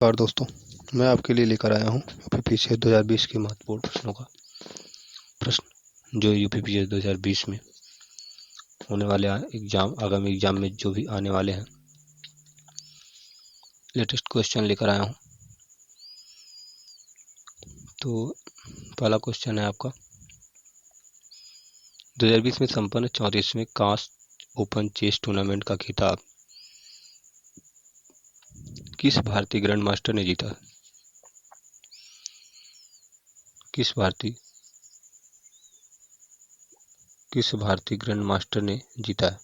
नमस्कार दोस्तों, मैं आपके लिए लेकर आया हूँ यूपीपीएससी 2020 के महत्वपूर्ण प्रश्नों का प्रश्न जो यूपीपीएससी 2020 में होने वाले आगामी एग्जाम में जो भी आने वाले हैं लेटेस्ट क्वेश्चन लेकर आया हूँ। तो पहला क्वेश्चन है आपका, 2020 में संपन्न 34वें कास्ट ओपन चेस टूर्नामेंट का खिताब किस भारतीय ग्रैंड मास्टर ने जीता? किस भारतीय ग्रैंड मास्टर ने जीता है?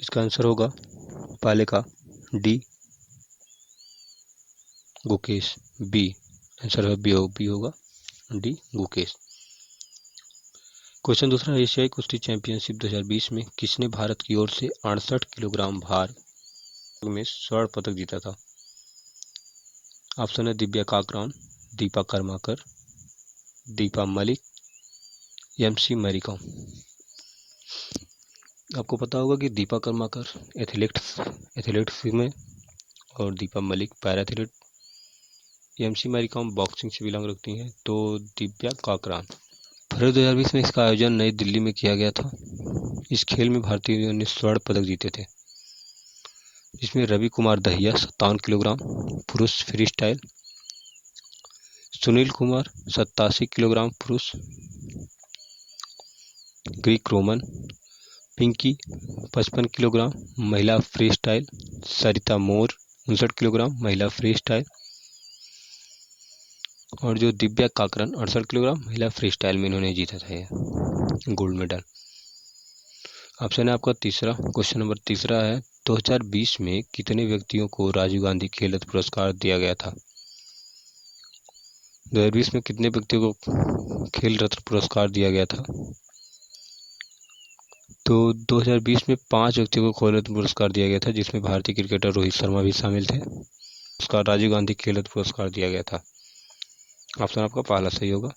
इसका आंसर होगा पहले का डी गुकेश, बी आंसर है बी होगा डी गुकेश। क्वेश्चन दूसरा, एशियाई कुश्ती चैंपियनशिप 2020 में किसने भारत की ओर से 68 किलोग्राम भार में स्वर्ण पदक जीता था? ऑप्शन है दिव्या काकरान, दीपा कर्माकर, दीपा मलिक, एमसी मैरीकॉम। आपको पता होगा कि दीपा कर्माकर एथलेटिक्स में और Deepa Malik para athlete, MC Mary Kom boxing से बिलोंग रखती हैं। तो दिव्या काकरान। फरवरी 2020 में इसका आयोजन नई दिल्ली में किया गया था। इस खेल में भारतीयों ने स्वर्ण पदक जीते थे, जिसमें रवि कुमार दहिया 57 किलोग्राम पुरुष free style, Sunil Kumar 87 kilogram पुरुष ग्रीक रोमन, पिंकी 55 किलोग्राम महिला फ्री स्टाइल, सरिता मोर 59 किलोग्राम महिला फ्री स्टाइल और जो दिव्या काकरन 68 किलोग्राम महिला फ्री स्टाइल में इन्होंने जीता था ये गोल्ड मेडल। ऑप्शन है आपका तीसरा। क्वेश्चन नंबर तीसरा है, 2020 में कितने व्यक्तियों को राजीव गांधी खेल रत्न पुरस्कार दिया गया था? 2020 में कितने व्यक्तियों को खेल रत्न पुरस्कार दिया गया था? तो 2020 में 5 व्यक्तियों को खेल रत्न पुरस्कार दिया गया था, जिसमें भारतीय क्रिकेटर रोहित शर्मा भी शामिल थे। उसका राजीव गांधी खेल रत्न पुरस्कार दिया गया था। ऑप्शन आपका पहला सही होगा।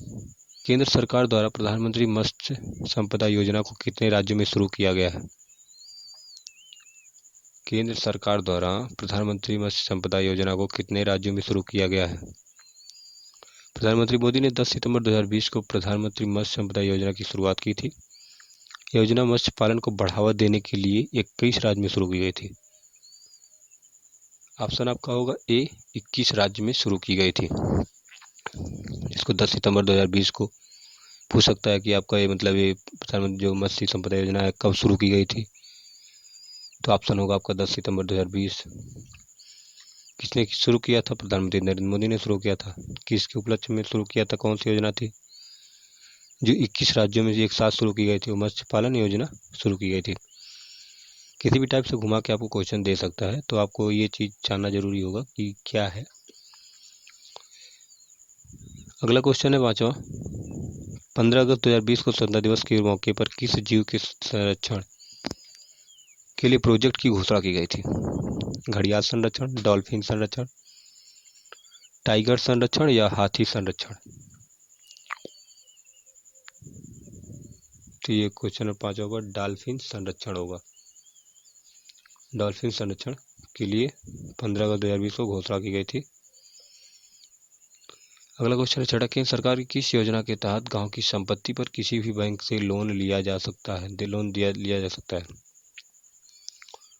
केंद्र सरकार द्वारा प्रधानमंत्री मत्स्य संपदा योजना को कितने राज्यों में शुरू किया गया है? केंद्र सरकार द्वारा प्रधानमंत्री मत्स्य संपदा योजना को कितने राज्यों में शुरू किया गया है? प्रधानमंत्री मोदी ने 10 सितंबर 2020 को प्रधानमंत्री मत्स्य संपदा योजना की शुरुआत की थी। योजना मत्स्य पालन को बढ़ावा देने के लिए 21 राज्य में शुरू की गई थी। ऑप्शन आपका होगा ए, 21 राज्य में शुरू की गई थी। इसको 10 सितंबर 2020 को पूछ सकता है कि आपका ये मतलब ये प्रधानमंत्री जो मत्स्य संपदा योजना है कब शुरू की गई थी? तो ऑप्शन होगा आपका 10 सितंबर 2020। किसने शुरू किया था? प्रधानमंत्री नरेंद्र मोदी ने शुरू किया था। किसके उपलक्ष्य में शुरू किया था? कौन सी योजना थी जो 21 राज्यों में एक साथ शुरू की गई थी? वो मत्स्य पालन योजना शुरू की गई थी। किसी भी टाइप से घुमा के आपको क्वेश्चन दे सकता है, तो आपको ये चीज जानना जरूरी होगा कि क्या है। अगला क्वेश्चन है पांचवा, 15 अगस्त 2020 को स्वतंत्रता दिवस के मौके पर किस जीव के संरक्षण के लिए प्रोजेक्ट की घोषणा की गई थी? घड़ियाल संरक्षण, डॉल्फिन संरक्षण, टाइगर संरक्षण या हाथी संरक्षण? तो ये क्वेश्चन नंबर 5 होगा डॉल्फिन संरक्षण होगा। डॉल्फिन संरक्षण के लिए 15 अगस्त 2020 को घोषणा की गई थी। अगला क्वेश्चन है छठा, केंद्र सरकार की किस योजना के तहत गांव की संपत्ति पर किसी भी बैंक से लोन लिया जा सकता है? लिया जा सकता है।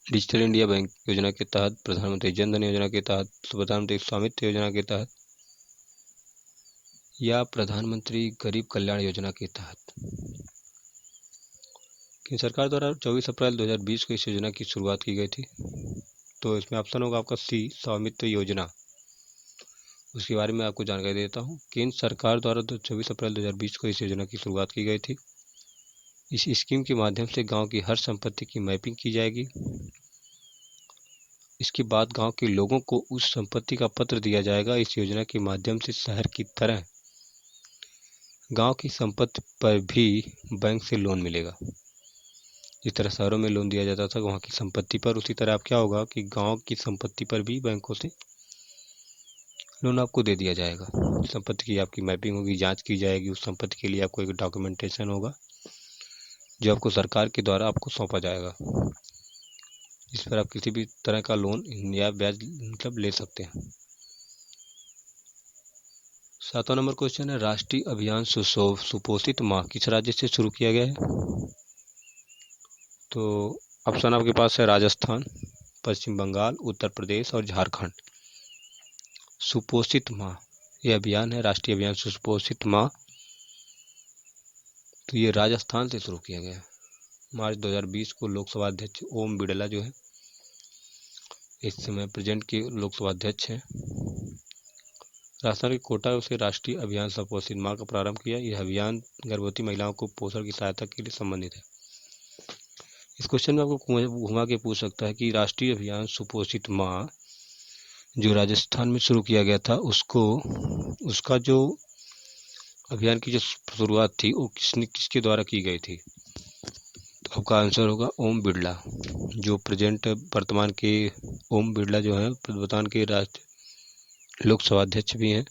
डिजिटल इंडिया बैंक योजना के तहत, प्रधानमंत्री जन धन योजना के तहत, प्रधानमंत्री स्वामित्व योजना के तहत या प्रधानमंत्री गरीब कल्याण योजना के तहत? केंद्र सरकार द्वारा 24 अप्रैल 2020 को इस योजना की शुरुआत की गई थी। तो इसमें ऑप्शन होगा आपका सी, स्वामित्व योजना। उसके बारे में आपको जानकारी देता हूँ। केंद्र सरकार द्वारा 24 अप्रैल 2020 को इस योजना की शुरुआत की गई थी। इस स्कीम के माध्यम से गांव की हर संपत्ति की मैपिंग की जाएगी। इसके बाद गांव के लोगों को उस संपत्ति का पत्र दिया जाएगा। इस योजना के माध्यम से शहर की तरह गांव की संपत्ति पर भी बैंक से लोन मिलेगा। जिस तरह शहरों में लोन दिया जाता था वहाँ की संपत्ति पर, उसी तरह अब क्या होगा कि गांव की संपत्ति पर भी बैंकों से लोन आपको दे दिया जाएगा। संपत्ति की आपकी मैपिंग होगी, जांच की जाएगी। उस संपत्ति के लिए आपको एक डॉक्यूमेंटेशन होगा जो आपको सरकार के द्वारा आपको सौंपा जाएगा। इस पर आप किसी भी तरह का लोन या ब्याज मतलब ले सकते हैं। 7वां नंबर क्वेश्चन है, राष्ट्रीय अभियान सुपोषित माह किस राज्य से शुरू किया गया है? तो ऑप्शन आपके पास है राजस्थान, पश्चिम बंगाल, उत्तर प्रदेश और झारखंड। सुपोषित माह ये अभियान है, राष्ट्रीय अभियान सुपोषित माह, तो ये राजस्थान से शुरू किया गया है। मार्च 2020 को लोकसभा अध्यक्ष ओम बिड़ला जो है इस समय प्रेजेंट के लोकसभा अध्यक्ष हैं, राजस्थान के कोटा से राष्ट्रीय अभियान सुपोषित माह का प्रारंभ किया। यह अभियान गर्भवती महिलाओं को पोषण की सहायता के लिए संबंधित है। इस क्वेश्चन में आपको घुमा के पूछ सकता है कि राष्ट्रीय अभियान सुपोषित माह जो राजस्थान में शुरू किया गया था उसका जो अभियान की जो शुरुआत थी वो किसके द्वारा की गई थी? तो आपका आंसर होगा ओम बिड़ला, जो प्रेजेंट वर्तमान के ओम बिड़ला जो है वर्तमान के लोकसभा अध्यक्ष भी हैं।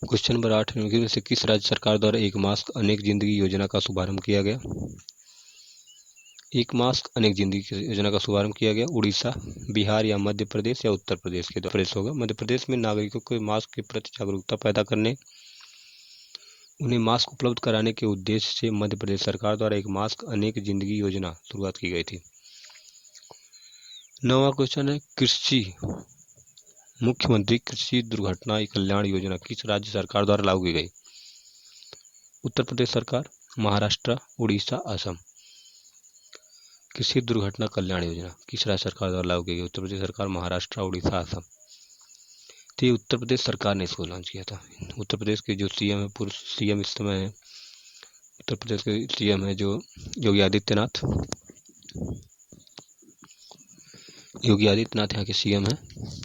क्वेश्चन नंबर 8 में से किस राज्य सरकार द्वारा एक मास्क अनेक जिंदगी योजना का शुभारंभ किया गया? एक मास्क अनेक जिंदगी योजना का शुभारंभ किया गया उड़ीसा, बिहार या मध्य प्रदेश या उत्तर प्रदेश के द्वारा होगा। मध्य प्रदेश में नागरिकों को मास्क के प्रति जागरूकता पैदा करने, उन्हें मास्क उपलब्ध कराने के उद्देश्य से मध्य प्रदेश सरकार द्वारा एक मास्क अनेक जिंदगी योजना शुरुआत की गई थी। 9वां क्वेश्चन है, मुख्यमंत्री कृषि दुर्घटना कल्याण योजना किस राज्य सरकार द्वारा लागू की गई? उत्तर प्रदेश सरकार, महाराष्ट्र, उड़ीसा, असम। कृषि दुर्घटना कल्याण योजना किस राज्य सरकार द्वारा लागू की गई? उत्तर प्रदेश सरकार, महाराष्ट्र, उड़ीसा, असम। तो ये उत्तर प्रदेश सरकार ने इसको लॉन्च किया था। उत्तर प्रदेश के जो सीएम है, पूर्व सीएम इस समय है, उत्तर प्रदेश के सीएम है जो योगी आदित्यनाथ यहाँ के सीएम हैं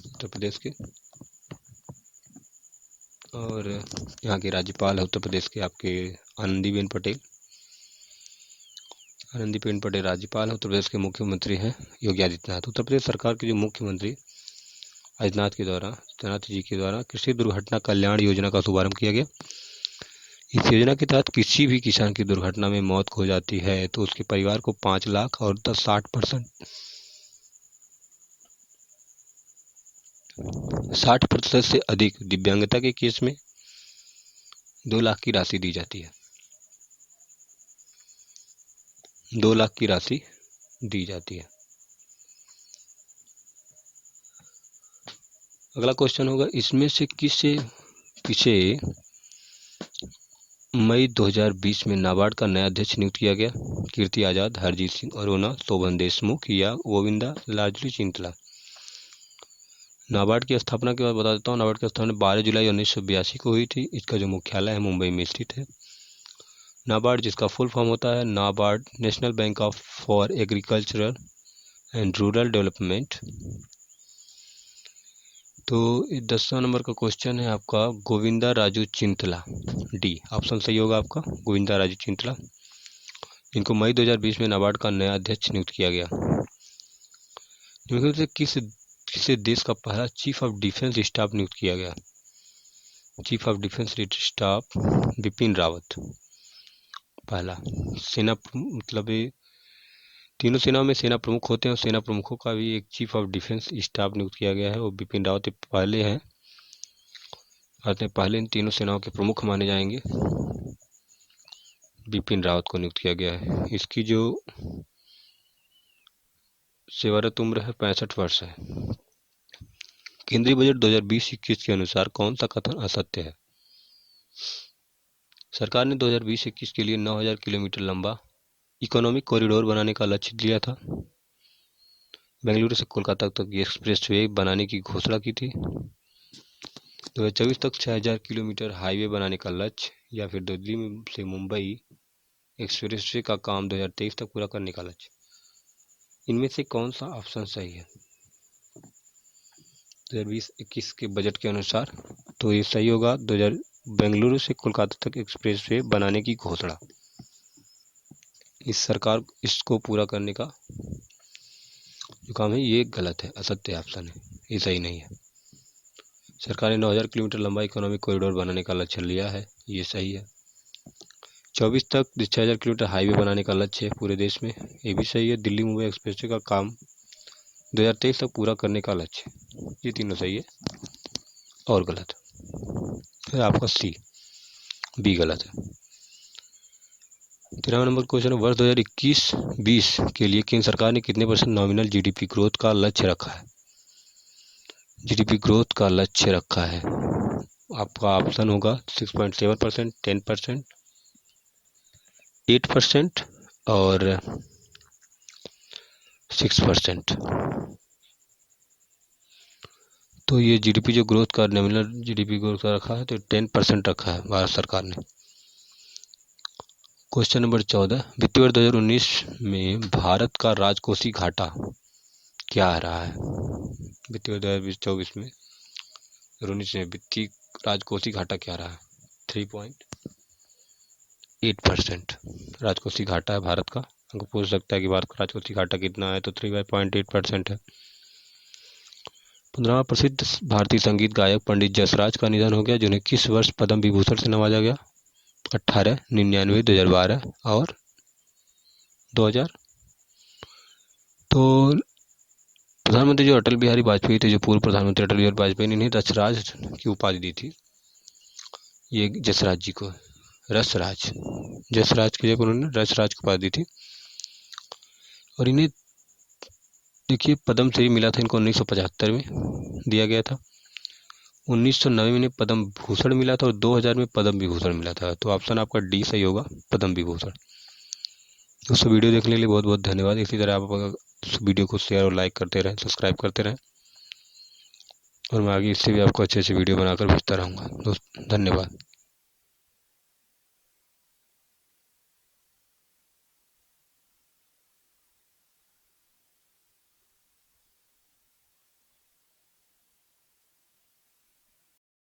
उत्तर प्रदेश के, और यहाँ के राज्यपाल है उत्तर प्रदेश के आपके आनंदीबेन पटेल राज्यपाल है। उत्तर प्रदेश के मुख्यमंत्री हैं योगी आदित्यनाथ। उत्तर प्रदेश सरकार के जो मुख्यमंत्री आदित्यनाथ जी के द्वारा कृषि दुर्घटना कल्याण योजना का शुभारंभ किया गया। इस योजना के तहत किसी भी किसान की दुर्घटना में मौत हो जाती है तो उसके परिवार को 5 लाख और 60% से अधिक दिव्यांगता के केस में 2 लाख की राशि दी जाती है। 2 लाख की राशि दी जाती है। अगला क्वेश्चन होगा, इसमें से किसे मई 2020 में नाबार्ड का नया अध्यक्ष नियुक्त किया गया? कीर्ति आजाद, हरजीत सिंह अरोड़ा, शोभन देशमुख या गोविंदा लालजी चिंतला। नाबार्ड की स्थापना के बाद बता देता हूँ, नाबार्ड की स्थापना 12 जुलाई 1982 को हुई थी। इसका जो मुख्यालय है मुंबई में स्थित है। नाबार्ड जिसका फुल फॉर्म होता है NABARD national bank for agricultural and rural development. तो 10वां नंबर का क्वेश्चन है आपका गोविंदा राजू चिंतला, डी ऑप्शन सही होगा आपका, गोविंदा राजू चिंतला। इनको मई 2020 में नाबार्ड का नया अध्यक्ष नियुक्त किया गया। किस देश का पहला चीफ ऑफ डिफेंस स्टाफ नियुक्त किया गया? Chief of defence staff Bipin Rawat, पहला सेना मतलब तीनों सेनाओं में सेना प्रमुख होते हैं और सेना प्रमुखों का भी एक चीफ ऑफ डिफेंस स्टाफ नियुक्त किया गया है, वो बिपिन रावत पहले हैं। भारत में पहले इन तीनों सेनाओं के प्रमुख माने जाएंगे, बिपिन रावत को नियुक्त किया गया है। इसकी जो सेवारत उम्र है 65 वर्ष है। केंद्रीय बजट 2020-21 के अनुसार कौन सा कथन असत्य है? सरकार ने 2020-21 के लिए 9000 किलोमीटर लंबा इकोनॉमिक कॉरिडोर बनाने का लक्ष्य लिया था। बेंगलुरु से कोलकाता तक एक्सप्रेसवे बनाने की घोषणा की थी। 2024 तक 6000 किलोमीटर हाईवे बनाने का लक्ष्य, या फिर दिल्ली से मुंबई एक्सप्रेसवे का काम 2023 तक पूरा करने का लक्ष्य। इनमें से कौन सा ऑप्शन सही है 2020-21 के बजट के अनुसार? तो ये सही होगा, बेंगलुरु से कोलकाता तक एक्सप्रेसवे बनाने की घोषणा। इस सरकार इसको पूरा करने का जो काम है ये गलत है, असत्य ऑप्शन है, ये सही नहीं है। सरकार ने 9000 किलोमीटर लंबा इकोनॉमिक कॉरिडोर बनाने का लक्ष्य लिया है, ये सही है। 24 तक 6,000 किलोमीटर हाईवे बनाने का लक्ष्य है पूरे देश में, ये भी सही है। दिल्ली मुंबई एक्सप्रेसवे का काम 2023 तक पूरा करने का लक्ष्य, ये तीनों सही है और गलत। फिर आपका सी, बी गलत है। 13वां नंबर क्वेश्चन है, वर्ष 2021-20 के लिए केंद्र सरकार ने कितने % नॉमिनल जीडीपी ग्रोथ का लक्ष्य रखा है? जीडीपी ग्रोथ का लक्ष्य रखा है, आपका ऑप्शन होगा 6.7%, 10%, 8% और 6%। तो ये जीडीपी जो ग्रोथ का नॉमिनल जीडीपी ग्रोथ का रखा है तो 10% रखा है भारत सरकार ने। क्वेश्चन नंबर 14, वित्तीय वर्ष 2019 में भारत का राजकोषीय घाटा क्या रहा है? वित्तीय वर्ष 2024 में 2019 में वित्तीय राजकोषीय घाटा क्या रहा है? 3.8% राजकोषीय घाटा है भारत का। हमको पूछ सकता है कि भारत का राजकोषीय घाटा कितना है, तो 3.8% है। 15वां, प्रसिद्ध भारतीय संगीत गायक पंडित जसराज का निधन हो गया, जिन्हें किस वर्ष पद्म विभूषण से नवाजा गया? 18, 99, 2012 और 2000। तो प्रधानमंत्री जो अटल बिहारी वाजपेयी थे, जो पूर्व प्रधानमंत्री अटल बिहारी वाजपेयी ने इन्हें रसराज की उपाधि दी थी, ये जसराज जी को रसराज, जसराज की जगह उन्होंने रसराज की उपाधि दी थी। और इन्हें देखिए पद्म श्री मिला था इनको 1975 में दिया गया था, 1990 में इन्हें पद्म भूषण मिला था और 2000 में पद्म विभूषण मिला था। तो ऑप्शन आपका डी सही होगा, पद्म विभूषण। दोस्तों वीडियो देखने के लिए बहुत बहुत धन्यवाद। इसी तरह आप वीडियो को शेयर और लाइक करते रहें, सब्सक्राइब करते रहें, और मैं आगे इससे भी आपको अच्छे अच्छे वीडियो बनाकर भेजता रहूँगा। दोस्त धन्यवाद।